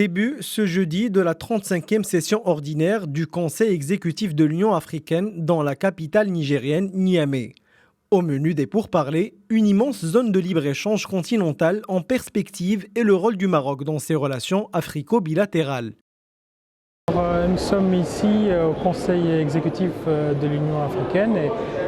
Début ce jeudi de la 35e session ordinaire du Conseil exécutif de l'Union africaine dans la capitale nigérienne Niamey. Au menu des pourparlers, une immense zone de libre-échange continentale en perspective et le rôle du Maroc dans ses relations africo-bilatérales. Nous sommes ici au Conseil exécutif de l'Union africaine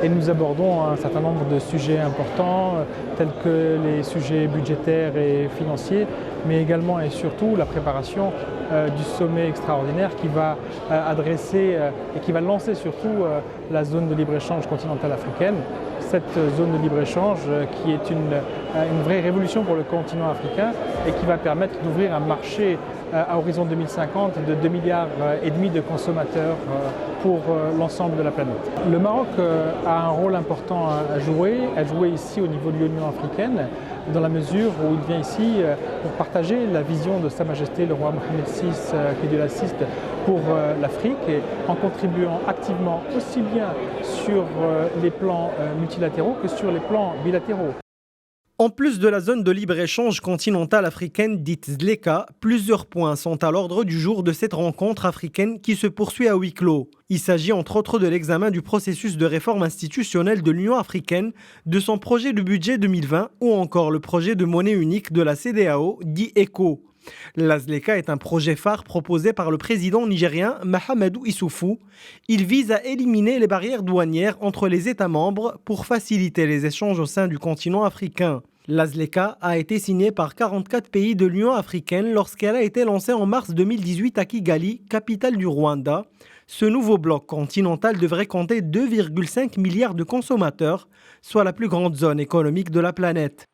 et nous abordons un certain nombre de sujets importants tels que les sujets budgétaires et financiers, mais également et surtout la préparation du sommet extraordinaire qui va adresser et qui va lancer surtout la zone de libre-échange continentale africaine. Cette zone de libre-échange qui est une vraie révolution pour le continent africain et qui va permettre d'ouvrir un marché à horizon 2050 de 2,5 milliards de consommateurs pour l'ensemble de la planète. Le Maroc a un rôle important à jouer ici au niveau de l'Union africaine, dans la mesure où il vient ici pour partager la vision de Sa Majesté le roi Mohamed VI, que Dieu l'assiste, pour l'Afrique, et en contribuant activement aussi bien sur les plans multilatéraux que sur les plans bilatéraux. En plus de la zone de libre-échange continentale africaine dite ZLECA, plusieurs points sont à l'ordre du jour de cette rencontre africaine qui se poursuit à huis clos. Il s'agit entre autres de l'examen du processus de réforme institutionnelle de l'Union africaine, de son projet de budget 2020 ou encore le projet de monnaie unique de la CEDEAO, dit ECO. La ZLECA est un projet phare proposé par le président nigérien Mahamadou Issoufou. Il vise à éliminer les barrières douanières entre les États membres pour faciliter les échanges au sein du continent africain. La ZLECA a été signée par 44 pays de l'Union africaine lorsqu'elle a été lancée en mars 2018 à Kigali, capitale du Rwanda. Ce nouveau bloc continental devrait compter 2,5 milliards de consommateurs, soit la plus grande zone économique de la planète.